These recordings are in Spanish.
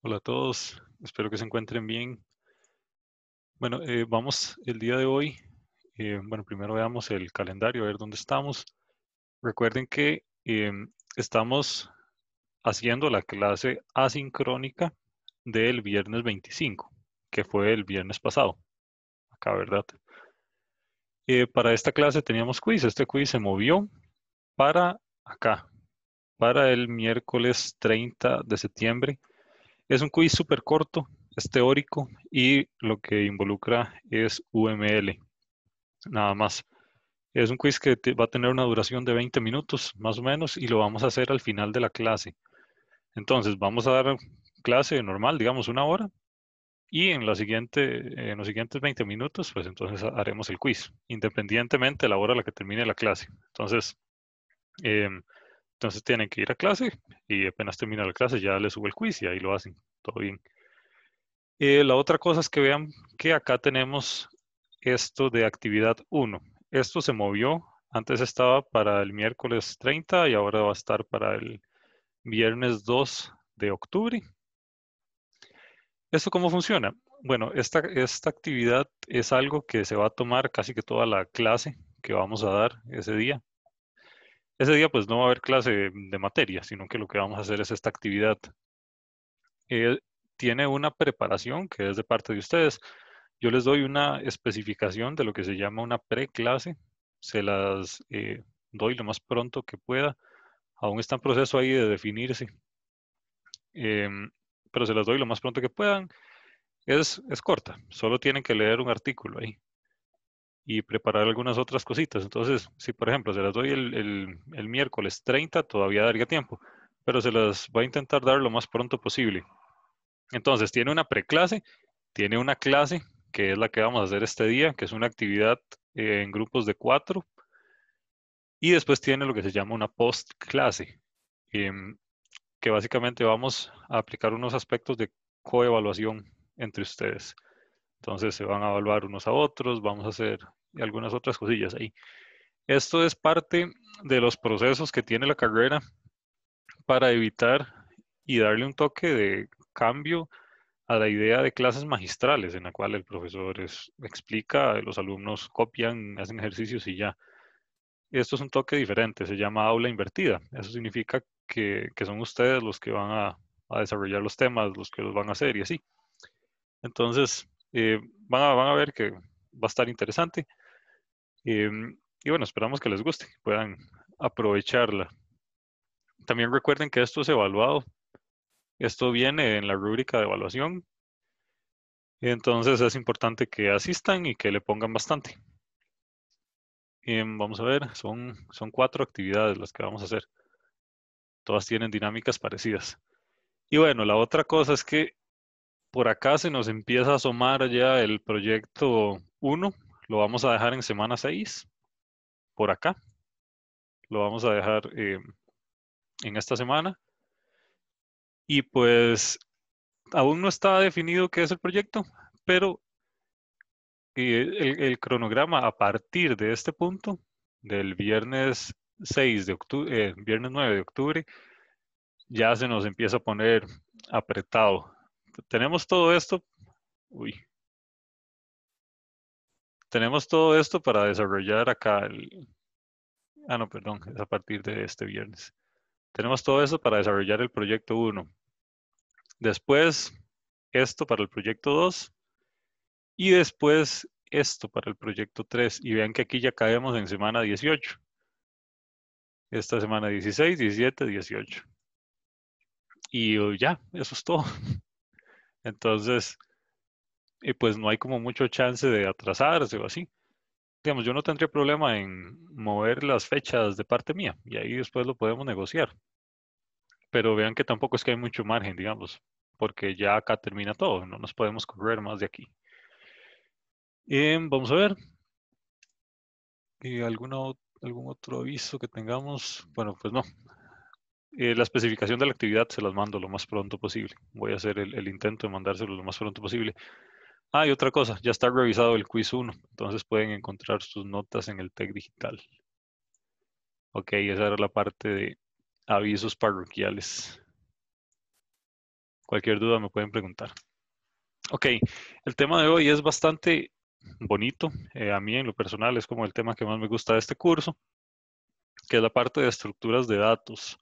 Hola a todos, espero que se encuentren bien. Bueno, vamos el día de hoy. Bueno, primero veamos el calendario, a ver dónde estamos. Recuerden que estamos haciendo la clase asincrónica del viernes 25, que fue el viernes pasado, acá, ¿verdad? Para esta clase teníamos quiz. Este quiz se movió para acá, para el miércoles 30 de septiembre. Es un quiz súper corto, es teórico y lo que involucra es UML, nada más. Es un quiz que va a tener una duración de 20 minutos, más o menos, y lo vamos a hacer al final de la clase. Entonces, vamos a dar clase normal, digamos, una hora, y en los siguientes 20 minutos, pues entonces haremos el quiz, independientemente de la hora a la que termine la clase. Em, entonces tienen que ir a clase y apenas termina la clase ya les subo el quiz y ahí lo hacen. Todo bien. La otra cosa es que vean que acá tenemos esto de actividad 1. Esto se movió. Antes estaba para el miércoles 30 y ahora va a estar para el viernes 2 de octubre. ¿Esto cómo funciona? Bueno, esta actividad es algo que se va a tomar casi que toda la clase que vamos a dar ese día. Ese día pues no va a haber clase de materia, sino que lo que vamos a hacer es esta actividad. Eh, Tiene una preparación que es de parte de ustedes. Yo les doy una especificación de lo que se llama una preclase. Se las doy lo más pronto que pueda. Aún está en proceso ahí de definirse, em, pero se las doy lo más pronto que puedan. Es corta, solo tienen que leer un artículo ahí y preparar algunas otras cositas. Entonces, si por ejemplo se las doy el miércoles 30, todavía daría tiempo, pero se las va a intentar dar lo más pronto posible. Entonces, tiene una preclase, tiene una clase, que es la que vamos a hacer este día, que es una actividad en grupos de 4, y después tiene lo que se llama una postclase, em, que básicamente vamos a aplicar unos aspectos de coevaluación entre ustedes. Entonces, se van a evaluar unos a otros, vamos a hacer algunas otras cosillas ahí. Esto es parte de los procesos que tiene la carrera para evitar y darle un toque de cambio a la idea de clases magistrales en la cual el profesor explica, los alumnos copian, hacen ejercicios y ya. Esto es un toque diferente, se llama aula invertida. Eso significa que son ustedes los que van a desarrollar los temas, los que los van a hacer y así. Entonces, van a ver que va a estar interesante. Y bueno, esperamos que les guste, que puedan aprovecharla. También recuerden que esto es evaluado. Esto viene en la rúbrica de evaluación. Entonces es importante que asistan y que le pongan bastante. Vamos a ver, son 4 actividades las que vamos a hacer. Todas tienen dinámicas parecidas. Y bueno, la otra cosa es que por acá se nos empieza a asomar ya el proyecto 1. Lo vamos a dejar en semana 6. Por acá. Lo vamos a dejar en esta semana. Y pues aún no está definido qué es el proyecto, pero el cronograma a partir de este punto, del viernes 6 de octubre, viernes 9 de octubre, ya se nos empieza a poner apretado. Tenemos todo esto, uy, tenemos todo esto para desarrollar acá no, perdón, es a partir de este viernes. Tenemos todo eso para desarrollar el proyecto 1. Después, esto para el proyecto 2 y después esto para el proyecto 3. Y vean que aquí ya caemos en semana 18. Esta semana 16, 17, 18. Y ya, eso es todo. Entonces, pues no hay como mucho chance de atrasarse o así. Digamos, yo no tendría problema en mover las fechas de parte mía y ahí después lo podemos negociar. Pero vean que tampoco es que hay mucho margen, digamos, porque ya acá termina todo, no nos podemos correr más de aquí. Vamos a ver, algún otro aviso que tengamos. Bueno, pues no. La especificación de la actividad se las mando lo más pronto posible. Voy a hacer el intento de mandárselo lo más pronto posible. Ah, y otra cosa, ya está revisado el quiz 1, entonces pueden encontrar sus notas en el TEC digital. Ok, esa era la parte de avisos parroquiales. Cualquier duda me pueden preguntar. Ok, el tema de hoy es bastante bonito. A mí en lo personal es como el tema que más me gusta de este curso, que es la parte de estructuras de datos.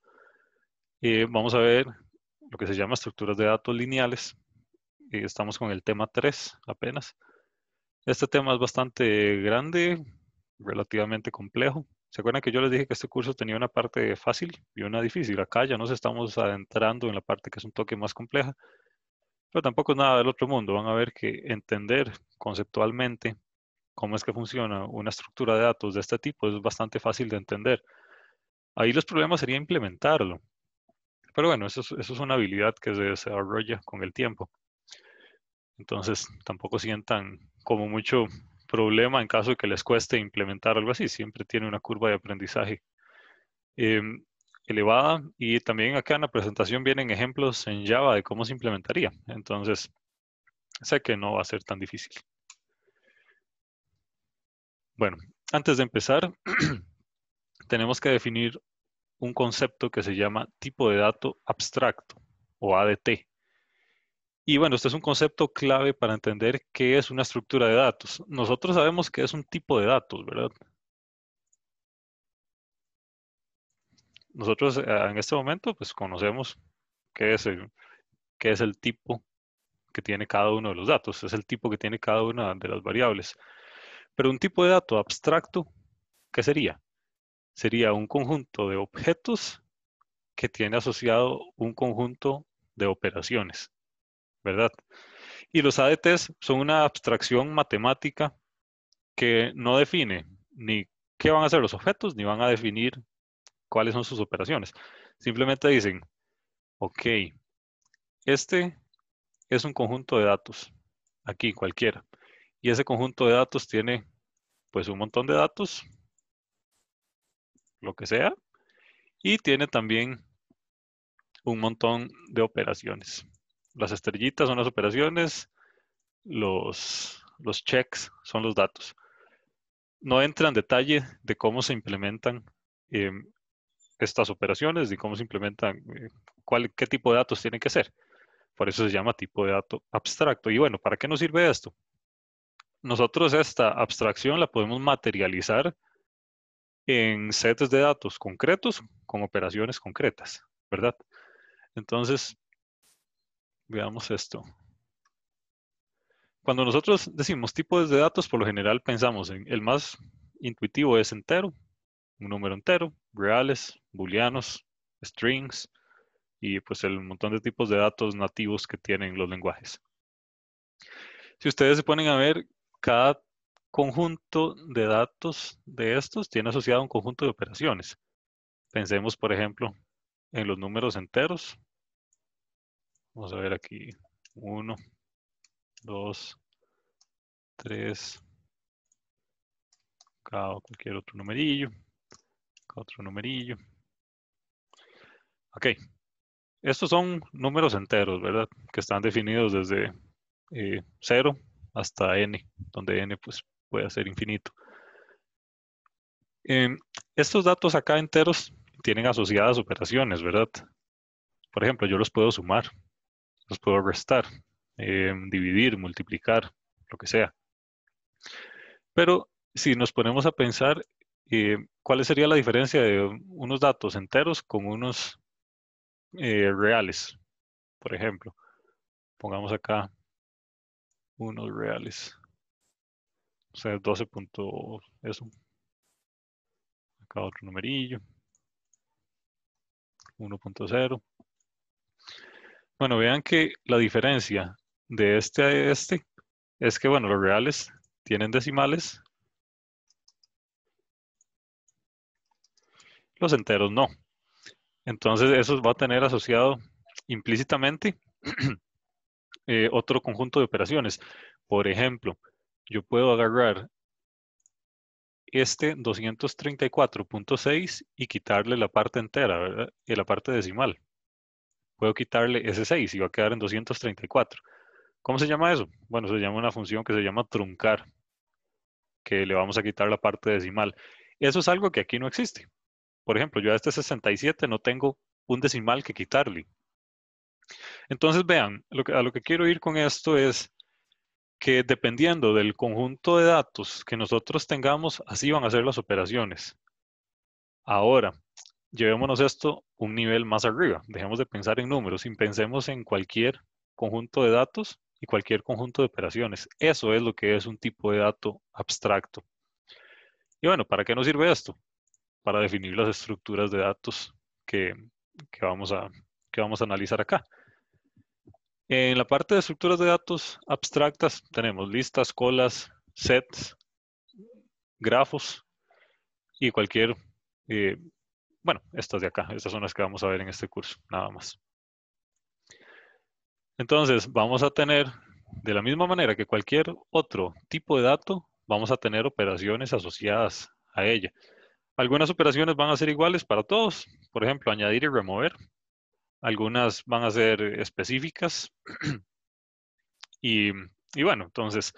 Vamos a ver lo que se llama estructuras de datos lineales. Estamos con el tema 3 apenas. Este tema es bastante grande, relativamente complejo. ¿Se acuerdan que yo les dije que este curso tenía una parte fácil y una difícil? Acá ya nos estamos adentrando en la parte que es un toque más compleja, pero tampoco es nada del otro mundo. Van a ver que entender conceptualmente cómo es que funciona una estructura de datos de este tipo es bastante fácil de entender. Ahí los problemas sería implementarlo. Pero bueno, eso es una habilidad que se desarrolla con el tiempo. Entonces, tampoco sientan como mucho problema en caso de que les cueste implementar algo así. Siempre tiene una curva de aprendizaje elevada. Y también acá en la presentación vienen ejemplos en Java de cómo se implementaría. Entonces, sé que no va a ser tan difícil. Bueno, antes de empezar, tenemos que definir un concepto que se llama tipo de dato abstracto o ADT. Y bueno, este es un concepto clave para entender qué es una estructura de datos. Nosotros sabemos que es un tipo de datos, ¿verdad? Nosotros en este momento pues conocemos qué es el tipo que tiene cada uno de los datos, es el tipo que tiene cada una de las variables. Pero un tipo de dato abstracto, ¿qué sería? Sería un conjunto de objetos que tiene asociado un conjunto de operaciones, ¿verdad? Y los ADTs son una abstracción matemática que no define ni qué van a hacer los objetos, ni van a definir cuáles son sus operaciones. Simplemente dicen, ok, este es un conjunto de datos, aquí cualquiera. Y ese conjunto de datos tiene pues un montón de datos, lo que sea, y tiene también un montón de operaciones. Las estrellitas son las operaciones, los checks son los datos. No entra en detalle de cómo se implementan eh, estas operaciones, de cómo se implementan, qué tipo de datos tienen que ser. Por eso se llama tipo de dato abstracto. Y bueno, ¿para qué nos sirve esto? Nosotros esta abstracción la podemos materializar en sets de datos concretos con operaciones concretas, ¿verdad? Entonces, veamos esto. Cuando nosotros decimos tipos de datos, por lo general pensamos en el más intuitivo es entero, un número entero, reales, booleanos, strings y pues el montón de tipos de datos nativos que tienen los lenguajes. Si ustedes se ponen a ver, cada conjunto de datos de estos tiene asociado un conjunto de operaciones. Pensemos, por ejemplo, en los números enteros. Vamos a ver aquí. 1, 2, 3, cada cualquier otro numerillo, cada otro numerillo. Ok, estos son números enteros, ¿verdad? Que están definidos desde 0 hasta n, donde n pues, puede ser infinito. Estos datos acá enteros tienen asociadas operaciones, ¿verdad? Por ejemplo, yo los puedo sumar, los puedo restar, dividir, multiplicar, lo que sea. Pero si nos ponemos a pensar, ¿cuál sería la diferencia de unos datos enteros con unos reales? Por ejemplo, pongamos acá unos reales. O sea, 12 punto eso. Acá otro numerillo. 1.0. Bueno, vean que la diferencia de este a este es que, bueno, los reales tienen decimales, los enteros no. Entonces, eso va a tener asociado implícitamente otro conjunto de operaciones. Por ejemplo, yo puedo agarrar este 234.6 y quitarle la parte entera, ¿verdad? Y la parte decimal. Puedo quitarle ese 6 y va a quedar en 234. ¿Cómo se llama eso? Bueno, se llama una función que se llama truncar, que le vamos a quitar la parte decimal. Eso es algo que aquí no existe. Por ejemplo, yo a este 67 no tengo un decimal que quitarle. Entonces, vean, a lo que quiero ir con esto es que dependiendo del conjunto de datos que nosotros tengamos, así van a ser las operaciones. Ahora, llevémonos esto un nivel más arriba. Dejemos de pensar en números y pensemos en cualquier conjunto de datos y cualquier conjunto de operaciones. Eso es lo que es un tipo de dato abstracto. Y bueno, ¿para qué nos sirve esto? Para definir las estructuras de datos que, que vamos que vamos a analizar acá. En la parte de estructuras de datos abstractas tenemos listas, colas, sets, grafos y cualquier, eh, bueno, estas de acá, estas son las que vamos a ver en este curso, nada más. Entonces, vamos a tener, de la misma manera que cualquier otro tipo de dato, vamos a tener operaciones asociadas a ella. Algunas operaciones van a ser iguales para todos, por ejemplo, añadir y remover. Algunas van a ser específicas y, y bueno, entonces,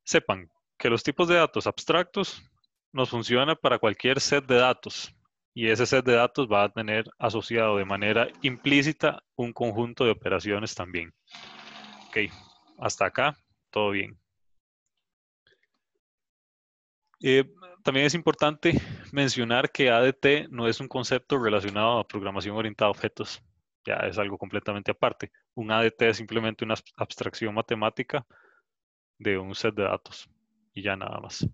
sepan que los tipos de datos abstractos nos funcionan para cualquier set de datos y ese set de datos va a tener asociado de manera implícita un conjunto de operaciones también. Ok, hasta acá, todo bien. Eh, También es importante mencionar que ADT no es un concepto relacionado a programación orientada a objetos, ya es algo completamente aparte. Un ADT es simplemente una abstracción matemática de un set de datos y ya nada más.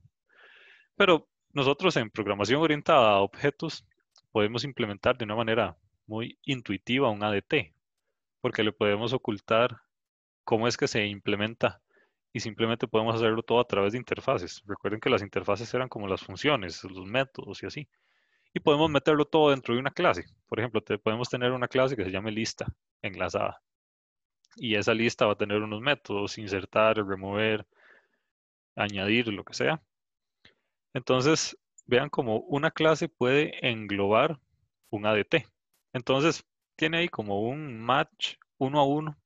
Pero nosotros en programación orientada a objetos podemos implementar de una manera muy intuitiva un ADT, porque le podemos ocultar cómo es que se implementa y simplemente podemos hacerlo todo a través de interfaces. Recuerden que las interfaces eran como las funciones, los métodos y así. Y podemos meterlo todo dentro de una clase. Por ejemplo, podemos tener una clase que se llame lista enlazada. Y esa lista va a tener unos métodos, insertar, remover, añadir, lo que sea. Entonces, vean cómo una clase puede englobar un ADT. Entonces, tiene ahí como un match uno a uno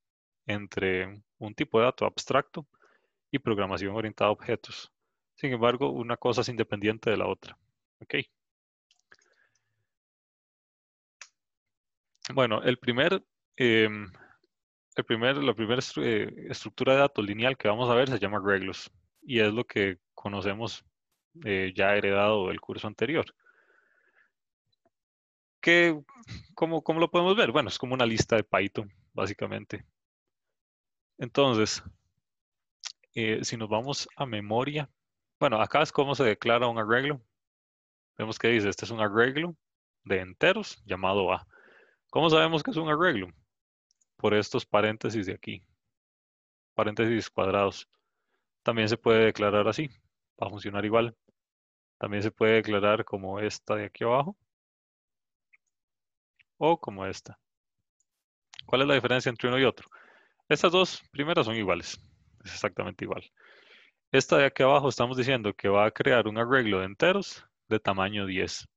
entre un tipo de dato abstracto y programación orientada a objetos. Sin embargo, una cosa es independiente de la otra. ¿Ok? Bueno, em, la primera estructura de datos lineal que vamos a ver se llama reglos y es lo que conocemos ya heredado del curso anterior. ¿Qué, cómo lo podemos ver? Bueno, es como una lista de Python, básicamente. Entonces, si nos vamos a memoria, bueno, acá es cómo se declara un arreglo. Vemos que dice, este es un arreglo de enteros llamado A. ¿Cómo sabemos que es un arreglo? Por estos paréntesis de aquí, paréntesis cuadrados. También se puede declarar así, va a funcionar igual. También se puede declarar como esta de aquí abajo o como esta. ¿Cuál es la diferencia entre uno y otro? Estas dos primeras son iguales, es exactamente igual. Esta de aquí abajo estamos diciendo que va a crear un arreglo de enteros de tamaño 10.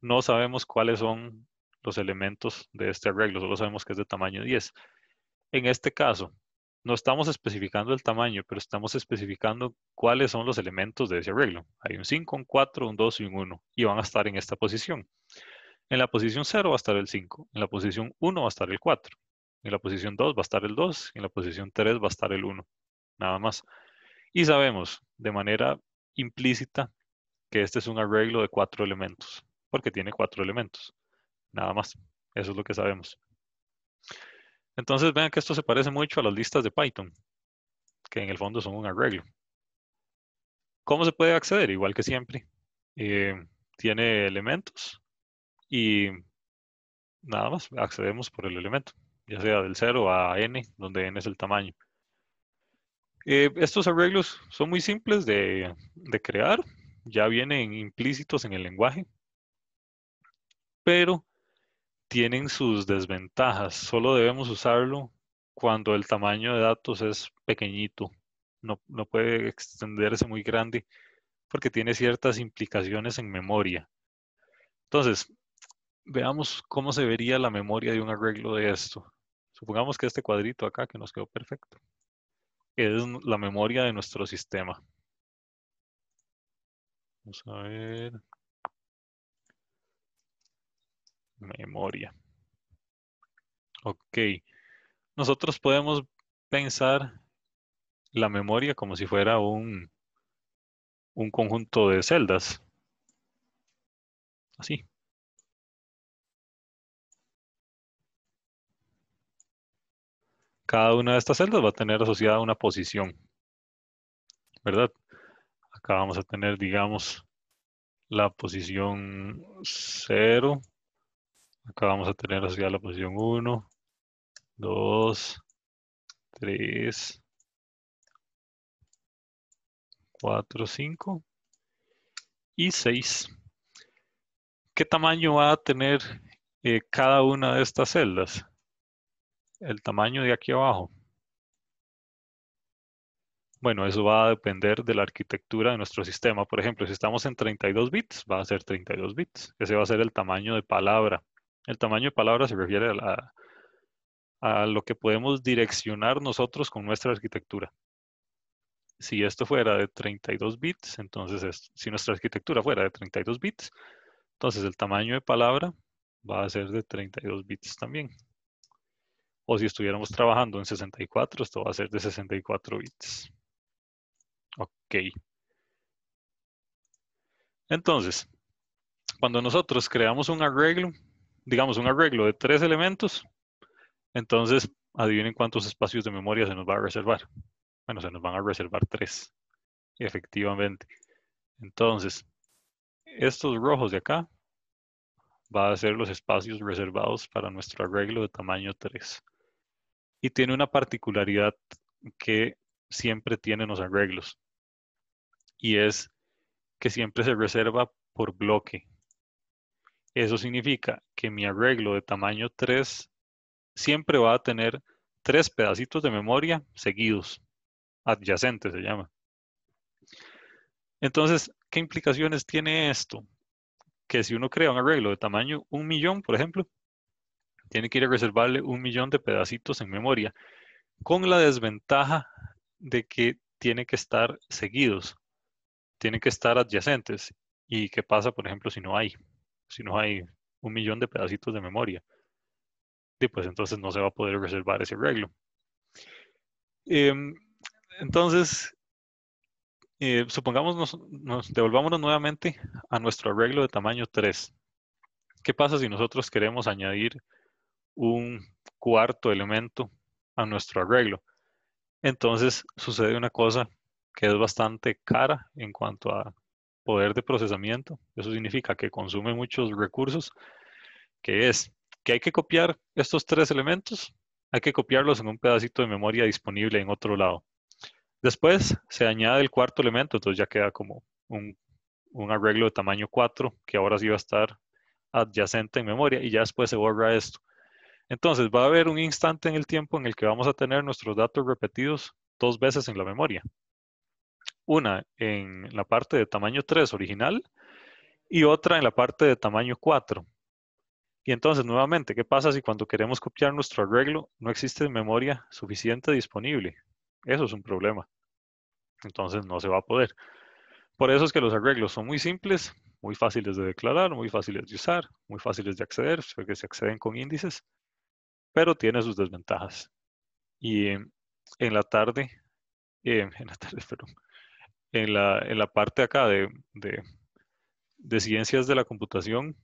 No sabemos cuáles son los elementos de este arreglo, solo sabemos que es de tamaño 10. En este caso, no estamos especificando el tamaño, pero estamos especificando cuáles son los elementos de ese arreglo. Hay un 5, un 4, un 2 y un 1 y van a estar en esta posición. En la posición 0 va a estar el 5, en la posición 1 va a estar el 4, en la posición 2 va a estar el 2, en la posición 3 va a estar el 1, nada más. Y sabemos de manera implícita que este es un arreglo de 4 elementos, porque tiene 4 elementos, nada más. Eso es lo que sabemos. Entonces vean que esto se parece mucho a las listas de Python, que en el fondo son un arreglo. ¿Cómo se puede acceder? Igual que siempre. Eh, Tiene elementos y nada más, accedemos por el elemento, ya sea del 0 a n, donde n es el tamaño. Estos arreglos son muy simples de crear, ya vienen implícitos en el lenguaje, pero tienen sus desventajas. Solo debemos usarlo cuando el tamaño de datos es pequeñito. No puede extenderse muy grande porque tiene ciertas implicaciones en memoria. Entonces, veamos cómo se vería la memoria de un arreglo de esto. Supongamos que este cuadrito acá, que nos quedó perfecto, es la memoria de nuestro sistema. Vamos a ver, memoria. Ok, nosotros podemos pensar la memoria como si fuera un conjunto de celdas, así. Cada una de estas celdas va a tener asociada una posición, ¿verdad? Acá vamos a tener, digamos, la posición 0. Acá vamos a tener asociada la posición 1, 2, 3, 4, 5 y 6. ¿Qué tamaño va a tener cada una de estas celdas? El tamaño de aquí abajo. Bueno, eso va a depender de la arquitectura de nuestro sistema. Por ejemplo, si estamos en 32 bits, va a ser 32 bits. Ese va a ser el tamaño de palabra. El tamaño de palabra se refiere a lo que podemos direccionar nosotros con nuestra arquitectura. Si esto fuera de 32 bits, entonces si nuestra arquitectura fuera de 32 bits, entonces el tamaño de palabra va a ser de 32 bits también. O si estuviéramos trabajando en 64, esto va a ser de 64 bits. Ok. Entonces, cuando nosotros creamos un arreglo, digamos un arreglo de 3 elementos, entonces adivinen cuántos espacios de memoria se nos va a reservar. Bueno, se nos van a reservar 3, efectivamente. Entonces, estos rojos de acá va a ser los espacios reservados para nuestro arreglo de tamaño 3. Y tiene una particularidad que siempre tienen los arreglos, y es que siempre se reserva por bloque. Eso significa que mi arreglo de tamaño 3 siempre va a tener 3 pedacitos de memoria seguidos, adyacentes se llama. Entonces, ¿qué implicaciones tiene esto? Que si uno crea un arreglo de tamaño 1.000.000, por ejemplo, tiene que ir a reservarle 1.000.000 de pedacitos en memoria, con la desventaja de que tiene que estar seguidos, tienen que estar adyacentes. ¿Y qué pasa, por ejemplo, si no hay 1.000.000 de pedacitos de memoria? Y pues entonces no se va a poder reservar ese arreglo. Em, entonces, supongamos devolvámonos nuevamente a nuestro arreglo de tamaño 3. ¿Qué pasa si nosotros queremos añadir un cuarto elemento a nuestro arreglo? Entonces sucede una cosa que es bastante cara en cuanto a poder de procesamiento. Eso significa que consume muchos recursos, que es que hay que copiar estos 3 elementos, hay que copiarlos en un pedacito de memoria disponible en otro lado. Después se añade el cuarto elemento, entonces ya queda como un arreglo de tamaño 4 que ahora sí va a estar adyacente en memoria, y ya después se borra esto. Entonces va a haber un instante en el tiempo en el que vamos a tener nuestros datos repetidos 2 veces en la memoria. Una en la parte de tamaño 3 original y otra en la parte de tamaño 4. Y entonces, nuevamente, ¿qué pasa si cuando queremos copiar nuestro arreglo no existe memoria suficiente disponible? Eso es un problema. Entonces no se va a poder. Por eso es que los arreglos son muy simples, muy fáciles de declarar, muy fáciles de usar, muy fáciles de acceder, porque se acceden con índices, pero tiene sus desventajas. Y en la tarde, en la tarde, perdón, en la parte acá de ciencias de la computación,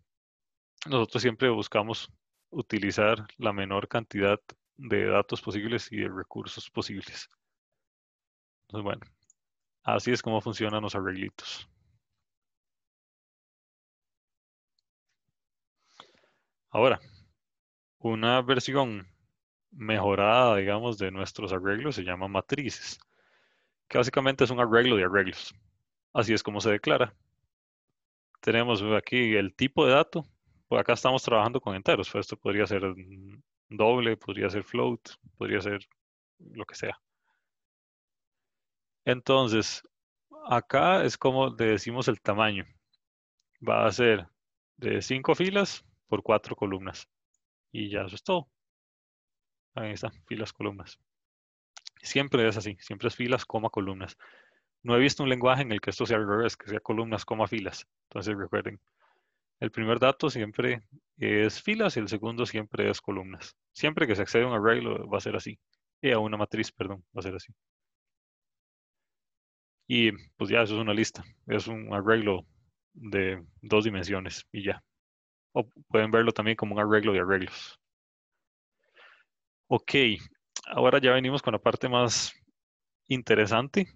nosotros siempre buscamos utilizar la menor cantidad de datos posibles y de recursos posibles. Entonces, bueno, así es como funcionan los arreglitos. Ahora, una versión mejorada, digamos, de nuestros arreglos se llama matrices, que básicamente es un arreglo de arreglos. Así es como se declara. Tenemos aquí el tipo de dato. Por acá estamos trabajando con enteros. Pues esto podría ser doble, podría ser float, podría ser lo que sea. Entonces, acá es como le decimos el tamaño. Va a ser de 5 filas por 4 columnas. Y ya eso es todo. Ahí está, filas, columnas. Siempre es así, siempre es filas, coma, columnas. No he visto un lenguaje en el que esto sea al revés, que sea columnas, coma, filas. Entonces recuerden, El primer dato siempre es filas y el segundo siempre es columnas. Siempre que se accede a un array va a ser así. Y a una matriz, perdón, va a ser así. Y pues ya eso es una lista. Es un arreglo de 2 dimensiones y ya. O pueden verlo también como un arreglo de arreglos. Ok, ahora ya venimos con la parte más interesante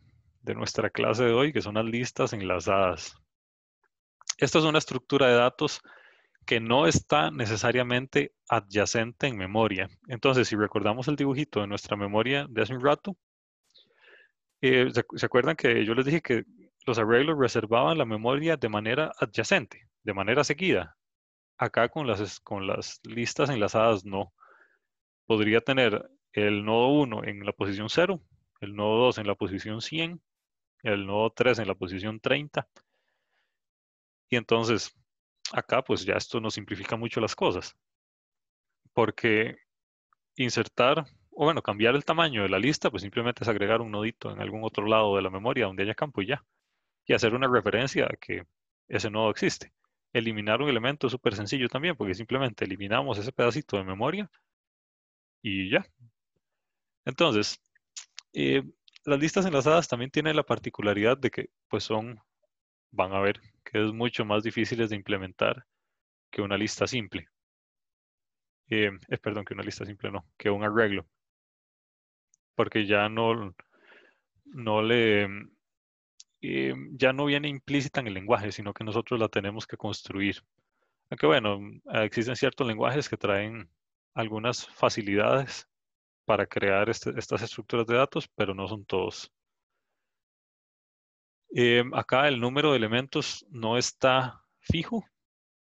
de nuestra clase de hoy, que son las listas enlazadas. Esta es una estructura de datos que no está necesariamente adyacente en memoria. Entonces, si recordamos el dibujito de nuestra memoria de hace un rato, ¿se acuerdan que yo les dije que los arreglos reservaban la memoria de manera adyacente, de manera seguida? Acá con las listas enlazadas no. Podría tener el nodo 1 en la posición 0, el nodo 2 en la posición 100, el nodo 3 en la posición 30. Y entonces, acá pues ya esto nos simplifica mucho las cosas, porque insertar, o bueno, cambiar el tamaño de la lista, pues simplemente es agregar un nodito en algún otro lado de la memoria donde haya campo y ya. Y hacer una referencia a que ese nodo existe. Eliminar un elemento es súper sencillo también, porque simplemente eliminamos ese pedacito de memoria y ya. Entonces, eh, las listas enlazadas también tienen la particularidad de que, pues van a ver que es mucho más difíciles de implementar que una lista simple. Perdón, que una lista simple no, que un arreglo, porque no le, ya no viene implícita en el lenguaje, sino que nosotros la tenemos que construir. Aunque bueno, existen ciertos lenguajes que traen algunas facilidades para crear estas estructuras de datos, pero no son todos. Acá el número de elementos no está fijo,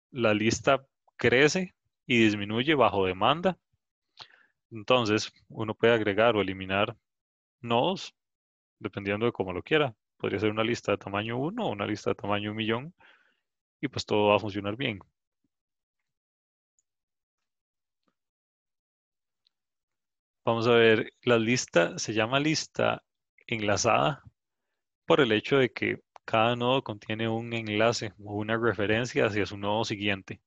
la lista crece y disminuye bajo demanda. Entonces, uno puede agregar o eliminar nodos dependiendo de cómo lo quiera. Podría ser una lista de tamaño 1 o una lista de tamaño 1.000.000 y pues todo va a funcionar bien. Vamos a ver, la lista se llama lista enlazada por el hecho de que cada nodo contiene un enlace o una referencia hacia su nodo siguiente.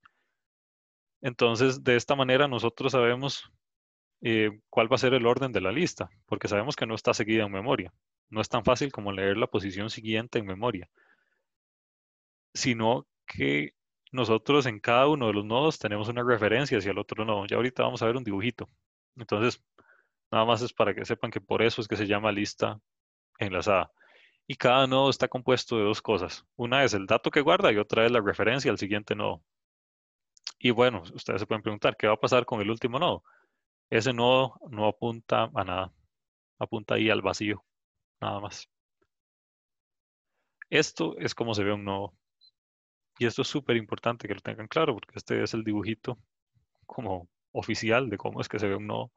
Entonces, de esta manera nosotros sabemos cuál va a ser el orden de la lista, porque sabemos que no está seguida en memoria. No es tan fácil como leer la posición siguiente en memoria, sino que nosotros en cada uno de los nodos tenemos una referencia hacia el otro nodo. Ya ahorita vamos a ver un dibujito. Entonces, nada más es para que sepan que por eso es que se llama lista enlazada. Y cada nodo está compuesto de dos cosas. Una es el dato que guarda y otra es la referencia al siguiente nodo. Y bueno, ustedes se pueden preguntar, ¿qué va a pasar con el último nodo? Ese nodo no apunta a nada, apunta ahí al vacío, nada más. Esto es como se ve un nodo. Y esto es súper importante que lo tengan claro, porque este es el dibujito como oficial de cómo es que se ve un nodo.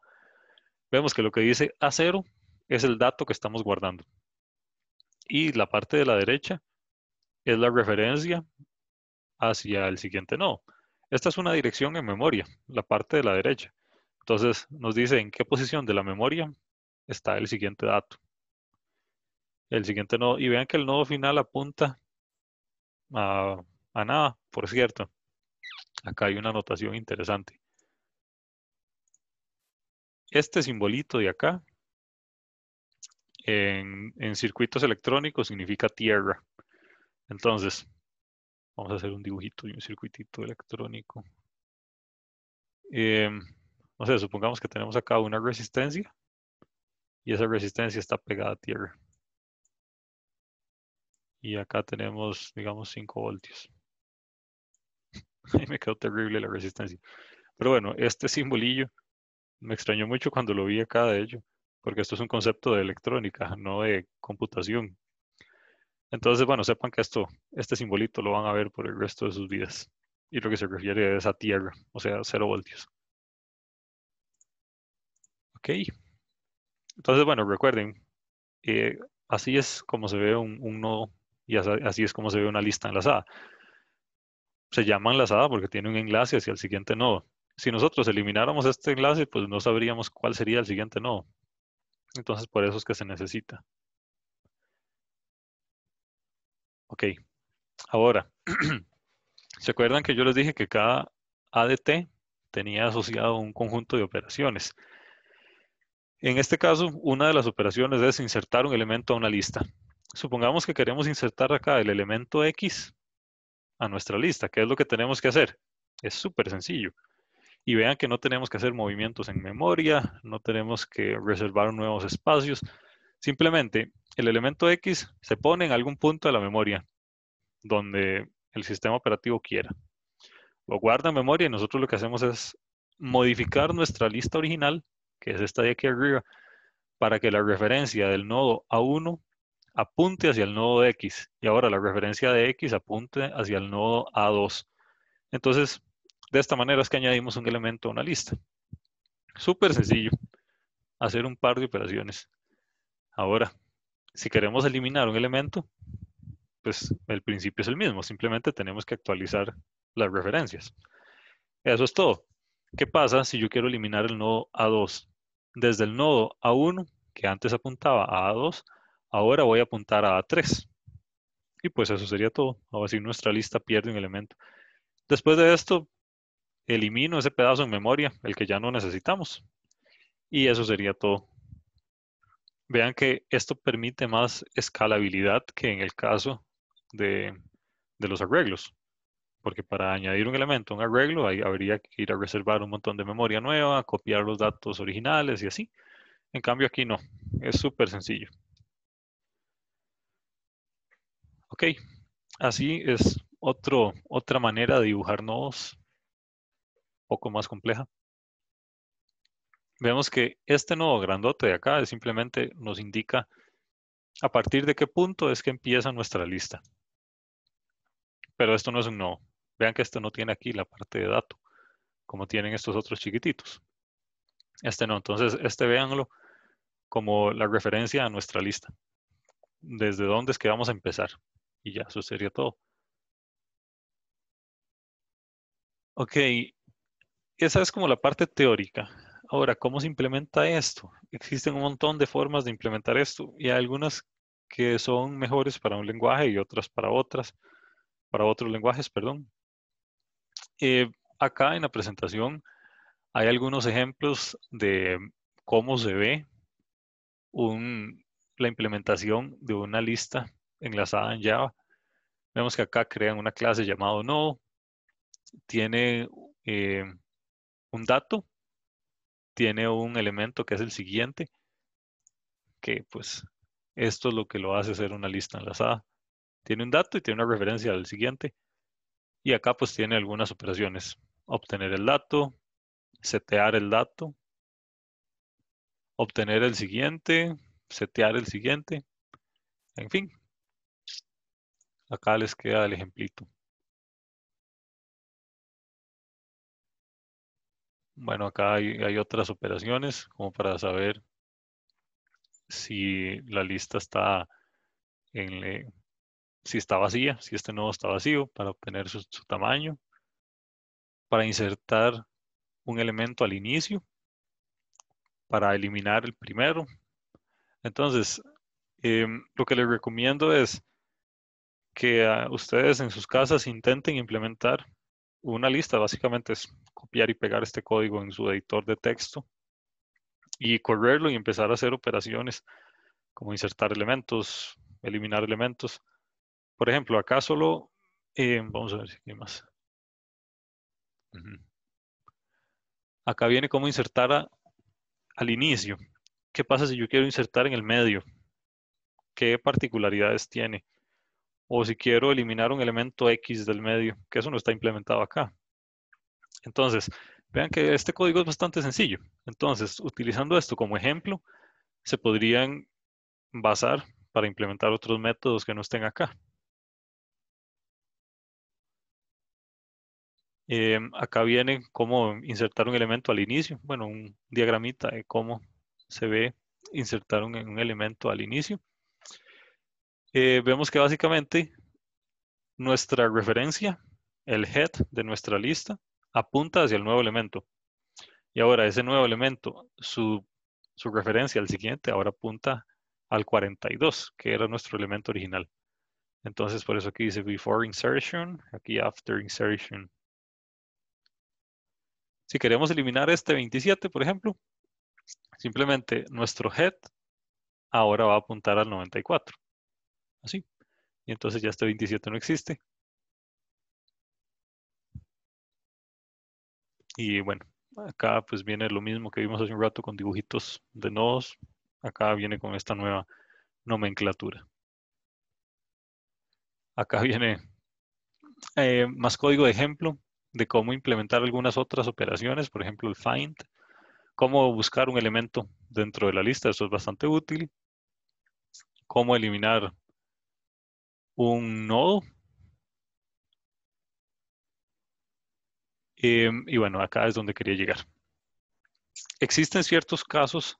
Vemos que lo que dice A0 es el dato que estamos guardando. Y la parte de la derecha es la referencia hacia el siguiente nodo. Esta es una dirección en memoria, la parte de la derecha. Entonces nos dice en qué posición de la memoria está el siguiente dato. El siguiente nodo, y vean que el nodo final apunta a, a nada, por cierto. Acá hay una anotación interesante. Este simbolito de acá en circuitos electrónicos significa tierra. Entonces, vamos a hacer un dibujito y un circuitito electrónico. No sé, supongamos que tenemos acá una resistencia y esa resistencia está pegada a tierra. Y acá tenemos, digamos, 5 voltios. Ahí me quedó terrible la resistencia. Pero bueno, este simbolillo me extrañó mucho cuando lo vi acá, de hecho, porque esto es un concepto de electrónica, no de computación. Entonces, bueno, sepan que este simbolito lo van a ver por el resto de sus vidas. Y lo que se refiere es a tierra, o sea, 0 voltios. Ok. Entonces, bueno, recuerden, eh, así es como se ve un nodo y así es como se ve una lista enlazada. Se llama enlazada porque tiene un enlace hacia el siguiente nodo. Si nosotros elimináramos este enlace, pues no sabríamos cuál sería el siguiente nodo. Entonces, por eso es que se necesita. Ok, ahora, ¿Se acuerdan que yo les dije que cada ADT tenía asociado un conjunto de operaciones? En este caso, una de las operaciones es insertar un elemento a una lista. Supongamos que queremos insertar acá el elemento X a nuestra lista. ¿Qué es lo que tenemos que hacer? Es súper sencillo. Y vean que no tenemos que hacer movimientos en memoria, no tenemos que reservar nuevos espacios. Simplemente el elemento X se pone en algún punto de la memoria donde el sistema operativo quiera. Lo guarda en memoria y nosotros lo que hacemos es modificar nuestra lista original, que es esta de aquí arriba, para que la referencia del nodo A1 apunte hacia el nodo de X y ahora la referencia de X apunte hacia el nodo A2. Entonces, de esta manera es que añadimos un elemento a una lista. Súper sencillo, hacer un par de operaciones. Ahora, si queremos eliminar un elemento, pues el principio es el mismo, simplemente tenemos que actualizar las referencias. Eso es todo. ¿Qué pasa si yo quiero eliminar el nodo A2? Desde el nodo A1, que antes apuntaba a A2, ahora voy a apuntar a A3. Y pues eso sería todo. Ahora sí nuestra lista pierde un elemento. Después de esto, elimino ese pedazo en memoria, el que ya no necesitamos. Y eso sería todo. Vean que esto permite más escalabilidad que en el caso de, de los arreglos. Porque para añadir un elemento a un arreglo, ahí habría que ir a reservar un montón de memoria nueva, copiar los datos originales y así. En cambio aquí no, es súper sencillo. Ok, así es otra manera de dibujar nodos, un poco más compleja. Vemos que este nodo grandote de acá simplemente nos indica a partir de qué punto es que empieza nuestra lista. Pero esto no es un nodo. Vean que esto no tiene aquí la parte de dato, como tienen estos otros chiquititos. Este no, entonces este véanlo como la referencia a nuestra lista. Desde dónde es que vamos a empezar. Y ya, eso sería todo. Ok, esa es como la parte teórica. Ahora, ¿cómo se implementa esto? Existen un montón de formas de implementar esto y hay algunas que son mejores para un lenguaje y otras para otros lenguajes, perdón. Acá en la presentación hay algunos ejemplos de cómo se ve la implementación de una lista enlazada en Java. Vemos que acá crean una clase llamado nodo, tiene eh, un dato, tiene un elemento que es el siguiente, que pues esto es lo que lo hace ser una lista enlazada. Tiene un dato y tiene una referencia al siguiente. Y acá pues tiene algunas operaciones. Obtener el dato, setear el dato, obtener el siguiente, setear el siguiente. En fin, acá les queda el ejemplito. Bueno, acá hay otras operaciones como para saber si la lista está si está vacía, si este nodo está vacío, para obtener su tamaño, para insertar un elemento al inicio, para eliminar el primero. Entonces, lo que les recomiendo es que ustedes en sus casas intenten implementar una lista. Básicamente es copiar y pegar este código en su editor de texto y correrlo y empezar a hacer operaciones como insertar elementos, eliminar elementos. Por ejemplo, acá solo, vamos a ver si hay más. Ujú. Acá viene cómo insertar al inicio. ¿Qué pasa si yo quiero insertar en el medio? ¿Qué particularidades tiene? O si quiero eliminar un elemento X del medio, que eso no está implementado acá. Entonces, vean que este código es bastante sencillo. Entonces, utilizando esto como ejemplo, se podrían basar para implementar otros métodos que no estén acá. Acá viene cómo insertar un elemento al inicio. Bueno, un diagramita de cómo se ve insertar un elemento al inicio. Vemos que básicamente nuestra referencia, el head de nuestra lista, apunta hacia el nuevo elemento. Y ahora ese nuevo elemento, su referencia al siguiente, ahora apunta al 42, que era nuestro elemento original. Entonces, por eso aquí dice before insertion, aquí after insertion. Si queremos eliminar este 27, por ejemplo, simplemente nuestro head ahora va a apuntar al 94. Así. Y entonces ya este 27 no existe. Y bueno, acá pues viene lo mismo que vimos hace un rato con dibujitos de nodos. Acá viene con esta nueva nomenclatura. Acá viene más código de ejemplo de cómo implementar algunas otras operaciones, por ejemplo el find, cómo buscar un elemento dentro de la lista, eso es bastante útil, cómo eliminar un nodo. Y bueno, acá es donde quería llegar. Existen ciertos casos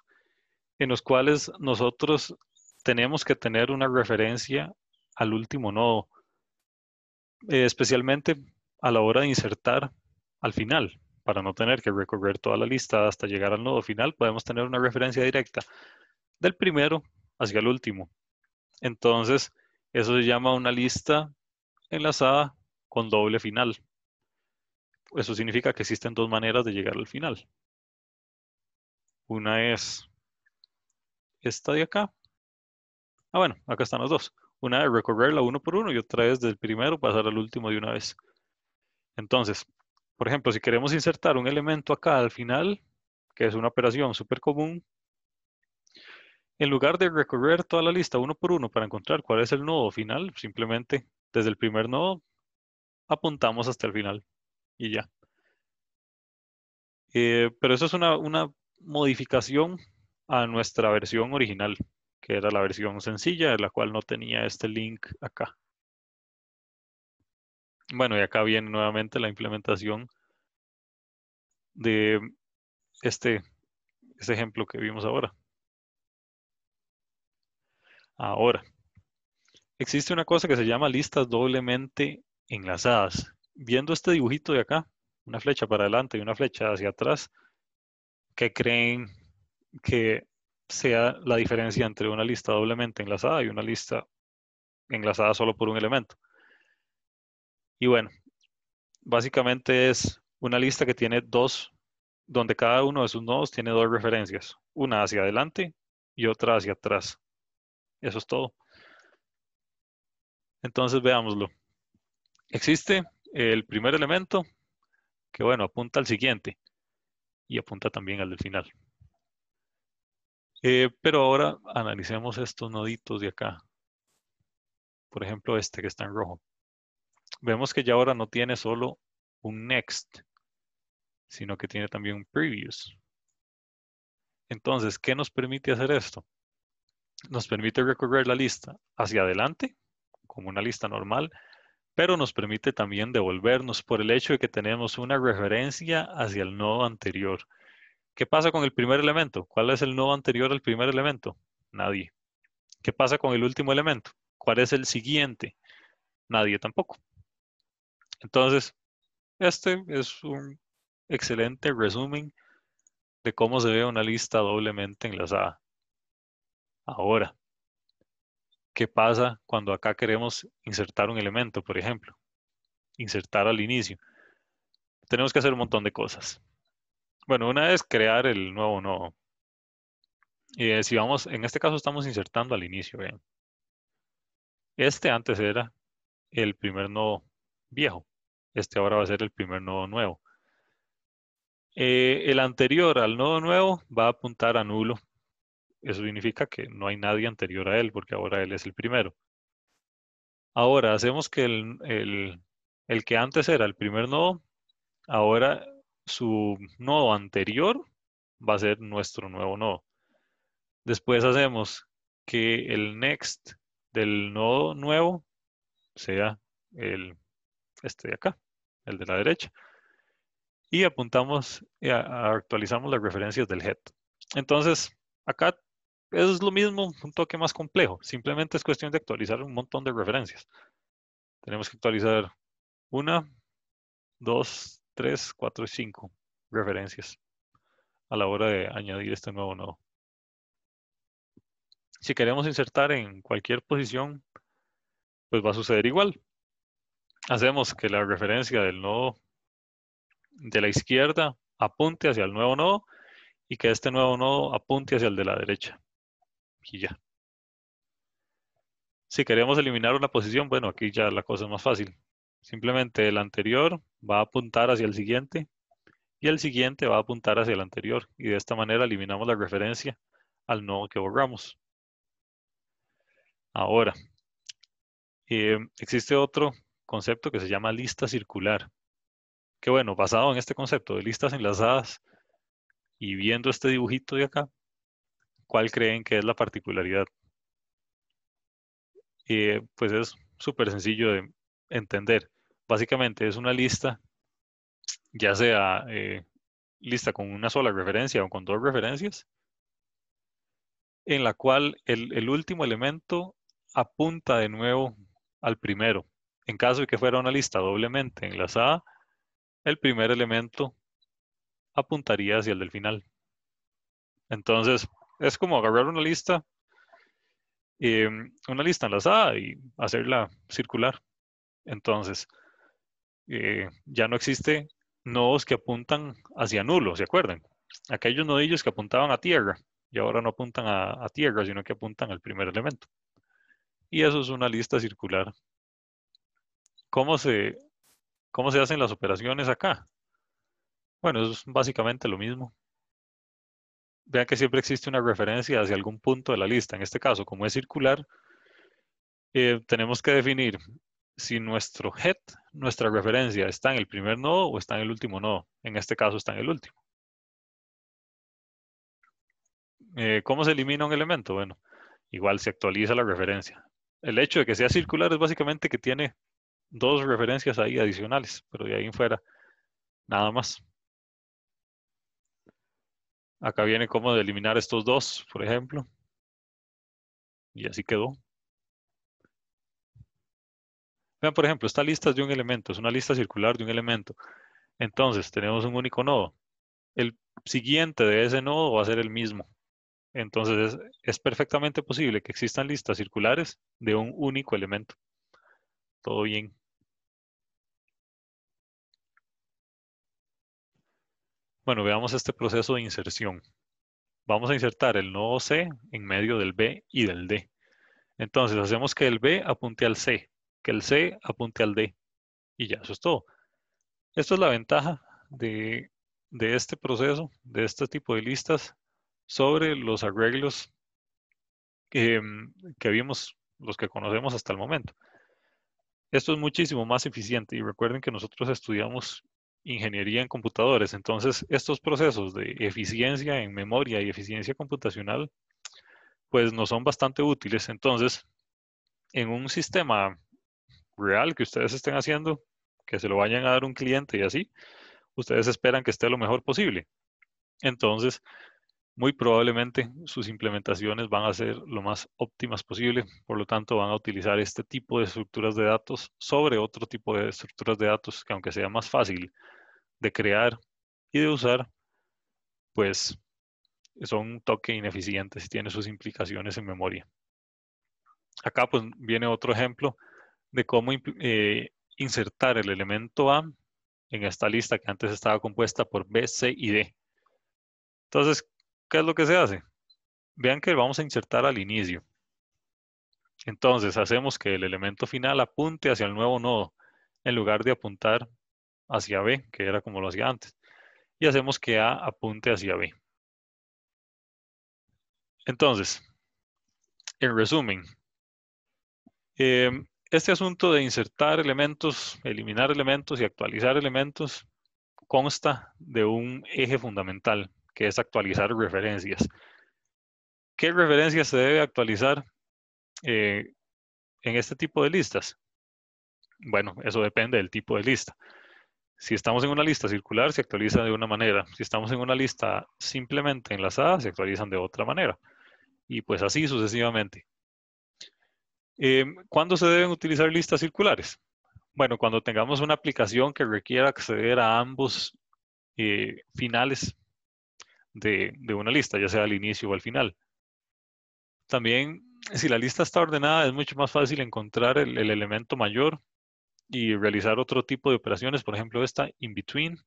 en los cuales nosotros tenemos que tener una referencia al último nodo, especialmente a la hora de insertar al final. Para no tener que recorrer toda la lista hasta llegar al nodo final, podemos tener una referencia directa del primero hacia el último. Entonces, eso se llama una lista enlazada con doble final. Eso significa que existen dos maneras de llegar al final. Una es esta de acá. Ah, bueno, acá están los dos. Una de recorrerla uno por uno y otra es del primero pasar al último de una vez. Entonces, por ejemplo, si queremos insertar un elemento acá al final, que es una operación súper común, en lugar de recorrer toda la lista uno por uno para encontrar cuál es el nodo final, simplemente desde el primer nodo apuntamos hasta el final y ya. Pero eso es una modificación a nuestra versión original, que era la versión sencilla, de la cual no tenía este link acá. Bueno, y acá viene nuevamente la implementación de este ejemplo que vimos ahora. Ahora, existe una cosa que se llama listas doblemente enlazadas. Viendo este dibujito de acá, una flecha para adelante y una flecha hacia atrás, ¿qué creen que sea la diferencia entre una lista doblemente enlazada y una lista enlazada solo por un elemento? Y bueno, básicamente es una lista que tiene dos, donde cada uno de sus nodos tiene dos referencias, una hacia adelante y otra hacia atrás. Eso es todo. Entonces veámoslo. Existe el primer elemento que, bueno, apunta al siguiente y apunta también al del final. Pero ahora analicemos estos noditos de acá. Por ejemplo, este que está en rojo. Vemos que ya ahora no tiene solo un next, sino que tiene también un previous. Entonces, ¿qué nos permite hacer esto? Nos permite recorrer la lista hacia adelante, como una lista normal, pero nos permite también devolvernos por el hecho de que tenemos una referencia hacia el nodo anterior. ¿Qué pasa con el primer elemento? ¿Cuál es el nodo anterior al primer elemento? Nadie. ¿Qué pasa con el último elemento? ¿Cuál es el siguiente? Nadie tampoco. Entonces, este es un excelente resumen de cómo se ve una lista doblemente enlazada. Ahora, ¿qué pasa cuando acá queremos insertar un elemento, por ejemplo? Insertar al inicio. Tenemos que hacer un montón de cosas. Bueno, una es crear el nuevo nodo. Y si vamos, en este caso estamos insertando al inicio, vean. Este antes era el primer nodo viejo. Este ahora va a ser el primer nodo nuevo. El anterior al nodo nuevo va a apuntar a nulo. Eso significa que no hay nadie anterior a él, porque ahora él es el primero. Ahora hacemos que el que antes era el primer nodo, ahora su nodo anterior va a ser nuestro nuevo nodo. Después hacemos que el next del nodo nuevo sea el este de acá, el de la derecha. Y apuntamos, actualizamos las referencias del head. Entonces, acá es lo mismo, un toque más complejo. Simplemente es cuestión de actualizar un montón de referencias. Tenemos que actualizar una, dos, tres, cuatro y cinco referencias a la hora de añadir este nuevo nodo. Si queremos insertar en cualquier posición pues va a suceder igual. Hacemos que la referencia del nodo de la izquierda apunte hacia el nuevo nodo y que este nuevo nodo apunte hacia el de la derecha. Y ya. Si queremos eliminar una posición, bueno, aquí ya la cosa es más fácil. Simplemente el anterior va a apuntar hacia el siguiente y el siguiente va a apuntar hacia el anterior. Y de esta manera eliminamos la referencia al nodo que borramos. Ahora, existe otro concepto que se llama lista circular. Que bueno, basado en este concepto de listas enlazadas y viendo este dibujito de acá, ¿cuál creen que es la particularidad? Pues es súper sencillo de entender. Básicamente es una lista, ya sea lista con una sola referencia o con dos referencias, en la cual el último elemento apunta de nuevo al primero. En caso de que fuera una lista doblemente enlazada, el primer elemento apuntaría hacia el del final. Entonces, es como agarrar una lista enlazada y hacerla circular. Entonces, ya no existe nodos que apuntan hacia nulo, ¿se acuerdan? Aquellos nodillos que apuntaban a tierra y ahora no apuntan a tierra, sino que apuntan al primer elemento. Y eso es una lista circular. ¿Cómo se, cómo se hacen las operaciones acá? Bueno, eso es básicamente lo mismo. Vean que siempre existe una referencia hacia algún punto de la lista. En este caso, como es circular, tenemos que definir si nuestro head, nuestra referencia, está en el primer nodo o está en el último nodo. En este caso está en el último. ¿Cómo se elimina un elemento? Bueno, igual se actualiza la referencia. El hecho de que sea circular es básicamente que tiene dos referencias ahí adicionales, pero de ahí en fuera, nada más. Acá viene cómo de eliminar estos dos, por ejemplo. Y así quedó. Vean, por ejemplo, esta lista es de un elemento, es una lista circular de un elemento. Entonces, tenemos un único nodo. El siguiente de ese nodo va a ser el mismo. Entonces, es perfectamente posible que existan listas circulares de un único elemento. Todo bien. Bueno, veamos este proceso de inserción. Vamos a insertar el nodo C en medio del B y del D. Entonces, hacemos que el B apunte al C, que el C apunte al D. Y ya, eso es todo. Esto es la ventaja de este proceso, de este tipo de listas, sobre los arreglos que vimos, los que conocemos hasta el momento. Esto es muchísimo más eficiente y recuerden que nosotros estudiamos ingeniería en computadores, entonces estos procesos de eficiencia en memoria y eficiencia computacional, pues nos son bastante útiles. Entonces, en un sistema real que ustedes estén haciendo, que se lo vayan a dar a un cliente y así, ustedes esperan que esté lo mejor posible. Entonces, muy probablemente sus implementaciones van a ser lo más óptimas posible, por lo tanto van a utilizar este tipo de estructuras de datos sobre otro tipo de estructuras de datos que aunque sea más fácil de crear y de usar, pues son un toque ineficientes y tiene sus implicaciones en memoria. Acá pues viene otro ejemplo de cómo insertar el elemento A en esta lista que antes estaba compuesta por B, C y D. Entonces, ¿qué es lo que se hace? Vean que vamos a insertar al inicio. Entonces, hacemos que el elemento final apunte hacia el nuevo nodo en lugar de apuntar hacia B, que era como lo hacía antes. Y hacemos que A apunte hacia B. Entonces, en resumen, este asunto de insertar elementos, eliminar elementos y actualizar elementos consta de un eje fundamental, que es actualizar referencias. ¿Qué referencias se debe actualizar eh, en este tipo de listas? Bueno, eso depende del tipo de lista. Si estamos en una lista circular, se actualiza de una manera. Si estamos en una lista simplemente enlazada, se actualizan de otra manera. Y pues así sucesivamente. ¿Cuándo se deben utilizar listas circulares? Bueno, cuando tengamos una aplicación que requiera acceder a ambos finales de una lista, ya sea al inicio o al final. También Si la lista está ordenada, es mucho más fácil encontrar el elemento mayor y realizar otro tipo de operaciones, por ejemplo, esta in between,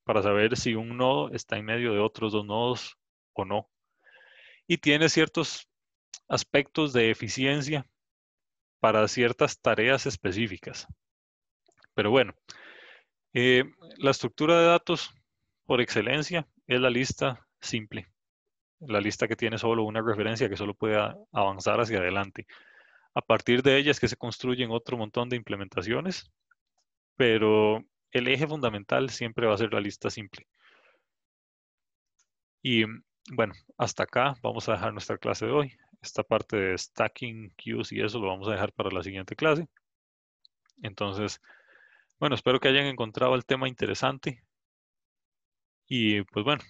para saber si un nodo está en medio de otros dos nodos o no. Y tiene ciertos aspectos de eficiencia para ciertas tareas específicas. Pero bueno, eh, la estructura de datos por excelencia es la lista simple, la lista que tiene solo una referencia que solo puede avanzar hacia adelante. A partir de ella es que se construyen otro montón de implementaciones, pero el eje fundamental siempre va a ser la lista simple. Y bueno, hasta acá vamos a dejar nuestra clase de hoy. Esta parte de stacking, queues y eso lo vamos a dejar para la siguiente clase. Entonces, bueno, espero que hayan encontrado el tema interesante y pues bueno,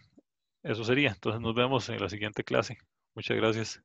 eso sería. Entonces nos vemos en la siguiente clase. Muchas gracias.